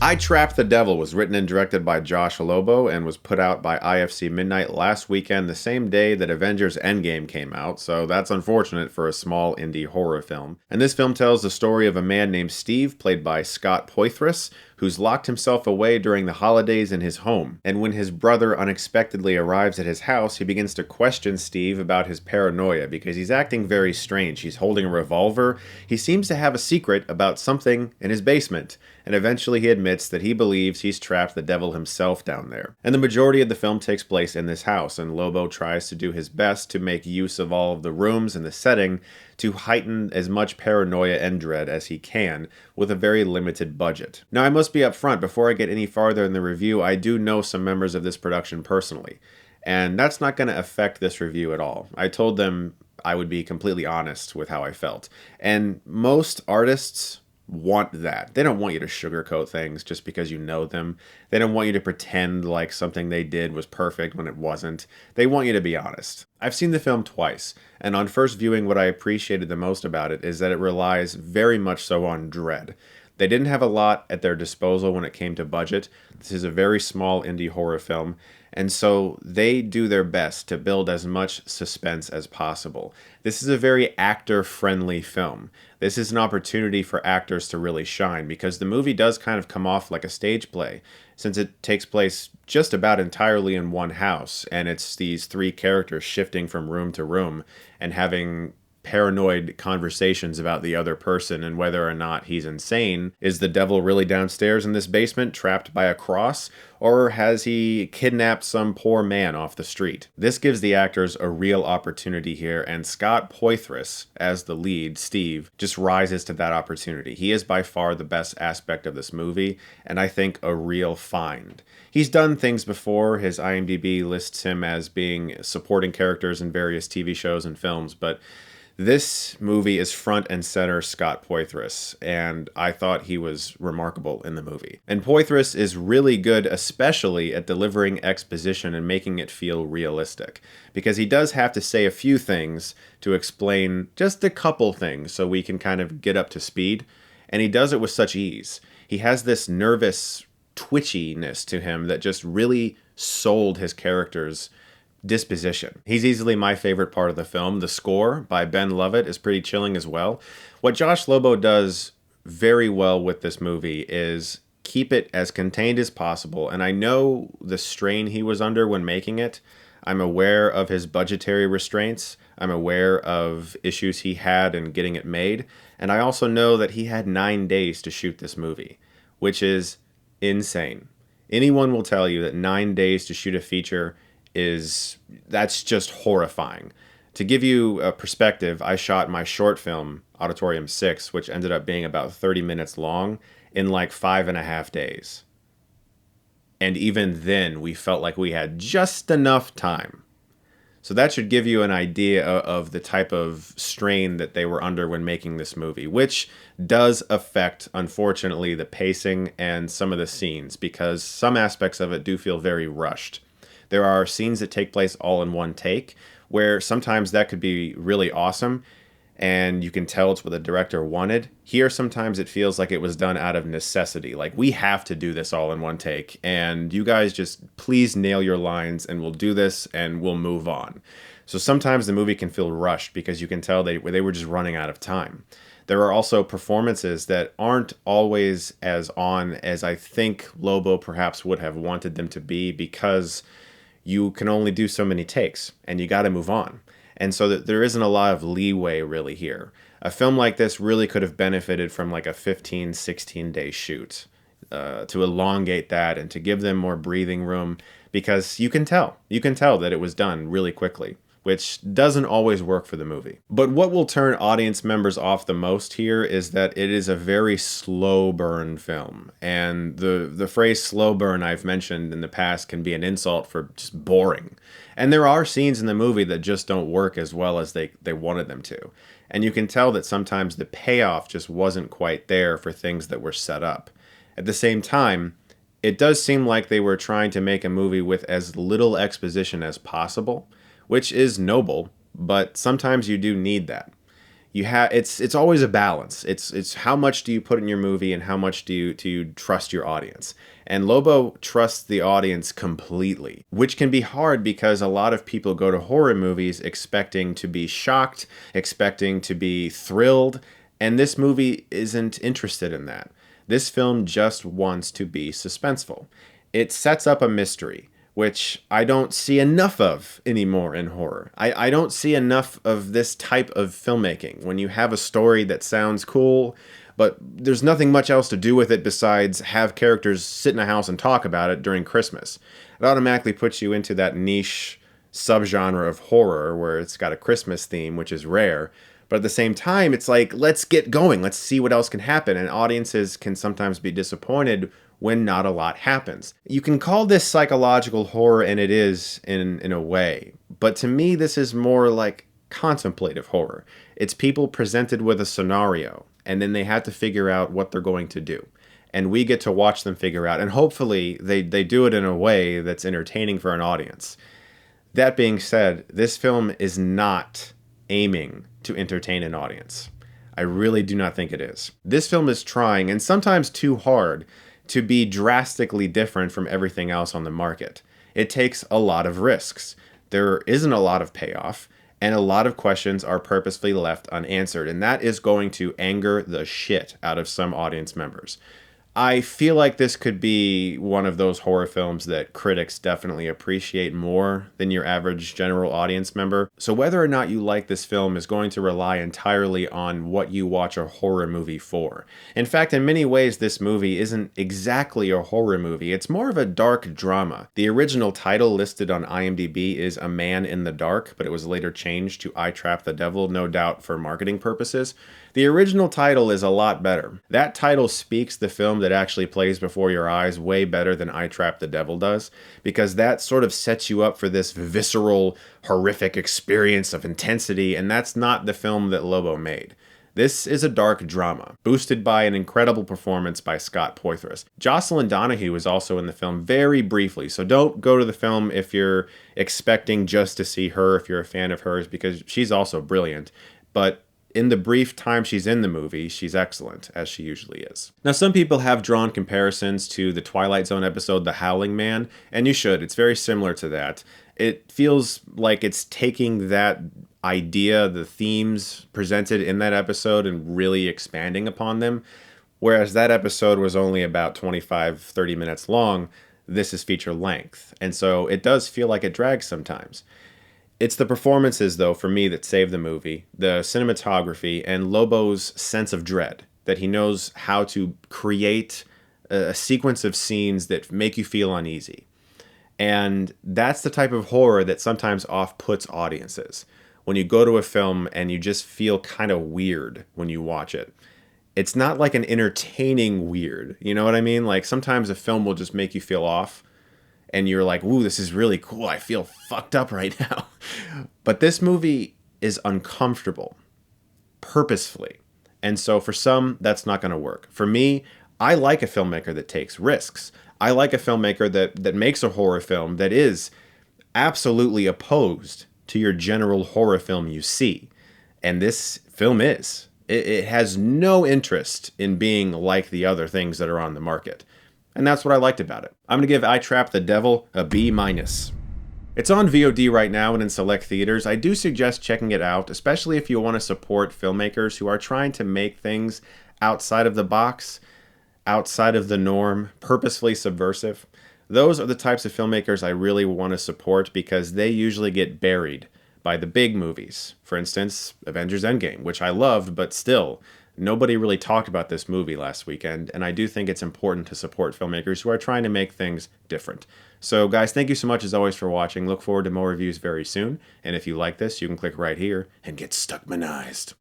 I Trapped the Devil was written and directed by Josh Lobo and was put out by IFC Midnight last weekend, the same day that Avengers Endgame came out, so that's unfortunate for a small indie horror film. And this film tells the story of a man named Steve, played by Scott Poythress, who's locked himself away during the holidays in his home. And when his brother unexpectedly arrives at his house, he begins to question Steve about his paranoia because he's acting very strange. He's holding a revolver. He seems to have a secret about something in his basement. And eventually he admits that he believes he's trapped the devil himself down there. And the majority of the film takes place in this house, and Lobo tries to do his best to make use of all of the rooms and the setting to heighten as much paranoia and dread as he can with a very limited budget. Now, I must be upfront, before I get any farther in the review, I do know some members of this production personally, and that's not going to affect this review at all. I told them I would be completely honest with how I felt, and most artists want that. They don't want you to sugarcoat things just because you know them. They don't want you to pretend like something they did was perfect when it wasn't. They want you to be honest. I've seen the film twice, and on first viewing, what I appreciated the most about it is that it relies very much so on dread. They didn't have a lot at their disposal when it came to budget. This is a very small indie horror film, and so they do their best to build as much suspense as possible. This is a very actor-friendly film. This is an opportunity for actors to really shine, because the movie does kind of come off like a stage play, since it takes place just about entirely in one house, and it's these three characters shifting from room to room and having paranoid conversations about the other person and whether or not he's insane. Is the devil really downstairs in this basement, trapped by a cross, or has he kidnapped some poor man off the street? This gives the actors a real opportunity here, and Scott Poythress, as the lead, Steve, just rises to that opportunity. He is by far the best aspect of this movie, and I think a real find. He's done things before. His IMDb lists him as being supporting characters in various TV shows and films, but this movie is front and center Scott Poythress, and I thought he was remarkable in the movie. And Poythress is really good, especially at delivering exposition and making it feel realistic, because he does have to say a few things to explain just a couple things so we can kind of get up to speed, and he does it with such ease. He has this nervous twitchiness to him that just really sold his character's disposition. He's easily my favorite part of the film. The score by Ben Lovett is pretty chilling as well. What Josh Lobo does very well with this movie is keep it as contained as possible, and I know the strain he was under when making it. I'm aware of his budgetary restraints. I'm aware of issues he had in getting it made, and I also know that he had 9 days to shoot this movie, which is insane. Anyone will tell you that 9 days to shoot a feature that's just horrifying. To give you a perspective, I shot my short film, Auditorium 6, which ended up being about 30 minutes long, in like 5.5 days. And even then, we felt like we had just enough time. So that should give you an idea of the type of strain that they were under when making this movie, which does affect, unfortunately, the pacing and some of the scenes, because some aspects of it do feel very rushed. There are scenes that take place all in one take, where sometimes that could be really awesome, and you can tell it's what the director wanted. Here, sometimes it feels like it was done out of necessity. Like, we have to do this all in one take, and you guys just please nail your lines, and we'll do this, and we'll move on. So sometimes the movie can feel rushed because you can tell they were just running out of time. There are also performances that aren't always as on as I think Lobo perhaps would have wanted them to be, because you can only do so many takes, and you got to move on. And so that there isn't a lot of leeway really here. A film like this really could have benefited from like a 15, 16-day shoot to elongate that and to give them more breathing room, because you can tell that it was done really quickly, which doesn't always work for the movie. But what will turn audience members off the most here is that it is a very slow burn film. And the phrase slow burn I've mentioned in the past can be an insult for just boring. And there are scenes in the movie that just don't work as well as they wanted them to. And you can tell that sometimes the payoff just wasn't quite there for things that were set up. At the same time, it does seem like they were trying to make a movie with as little exposition as possible, which is noble, but sometimes you do need that. it's always a balance. It's how much do you put in your movie and how much do you trust your audience. And Lobo trusts the audience completely, which can be hard because a lot of people go to horror movies expecting to be shocked, expecting to be thrilled, and this movie isn't interested in that. This film just wants to be suspenseful. It sets up a mystery, which I don't see enough of anymore in horror. I don't see enough of this type of filmmaking, when you have a story that sounds cool, but there's nothing much else to do with it besides have characters sit in a house and talk about it during Christmas. It automatically puts you into that niche subgenre of horror where it's got a Christmas theme, which is rare. But at the same time, it's like, let's get going. Let's see what else can happen. And audiences can sometimes be disappointed when not a lot happens. You can call this psychological horror, and it is in a way. But to me, this is more like contemplative horror. It's people presented with a scenario, and then they have to figure out what they're going to do. And we get to watch them figure out, and hopefully they do it in a way that's entertaining for an audience. That being said, this film is not aiming to entertain an audience. I really do not think it is. This film is trying, and sometimes too hard, to be drastically different from everything else on the market. It takes a lot of risks. There isn't a lot of payoff, and a lot of questions are purposefully left unanswered, and that is going to anger the shit out of some audience members. I feel like this could be one of those horror films that critics definitely appreciate more than your average general audience member. So whether or not you like this film is going to rely entirely on what you watch a horror movie for. In fact, in many ways, this movie isn't exactly a horror movie. It's more of a dark drama. The original title listed on IMDb is A Man in the Dark, but it was later changed to I Trap the Devil, no doubt for marketing purposes. The original title is a lot better. That title speaks the film that actually plays before your eyes way better than I Trap the Devil does, because that sort of sets you up for this visceral, horrific experience of intensity, and that's not the film that Lobo made. This is a dark drama, boosted by an incredible performance by Scott Poythress. Jocelin Donahue is also in the film very briefly, so don't go to the film if you're expecting just to see her, if you're a fan of hers, because she's also brilliant. But in the brief time she's in the movie, she's excellent, as she usually is. Now, some people have drawn comparisons to the Twilight Zone episode, The Howling Man, and you should. It's very similar to that. It feels like it's taking that idea, the themes presented in that episode, and really expanding upon them. Whereas that episode was only about 25-30 minutes long, this is feature length. And so it does feel like it drags sometimes. It's the performances, though, for me, that save the movie, the cinematography, and Lobo's sense of dread, that he knows how to create a sequence of scenes that make you feel uneasy. And that's the type of horror that sometimes off-puts audiences. When you go to a film and you just feel kind of weird when you watch it. It's not like an entertaining weird, you know what I mean? Like, sometimes a film will just make you feel off. And you're like, ooh, this is really cool. I feel fucked up right now. But this movie is uncomfortable, purposefully. And so for some, that's not going to work. For me, I like a filmmaker that takes risks. I like a filmmaker that makes a horror film that is absolutely opposed to your general horror film you see. And this film is. It has no interest in being like the other things that are on the market. And that's what I liked about it. I'm going to give I Trap the Devil a B-. It's on VOD right now and in select theaters. I do suggest checking it out, especially if you want to support filmmakers who are trying to make things outside of the box, outside of the norm, purposefully subversive. Those are the types of filmmakers I really want to support because they usually get buried by the big movies. For instance, Avengers Endgame, which I loved, but still, nobody really talked about this movie last weekend, and I do think it's important to support filmmakers who are trying to make things different. So guys, thank you so much as always for watching. Look forward to more reviews very soon, and if you like this, you can click right here and get Stuckmanized.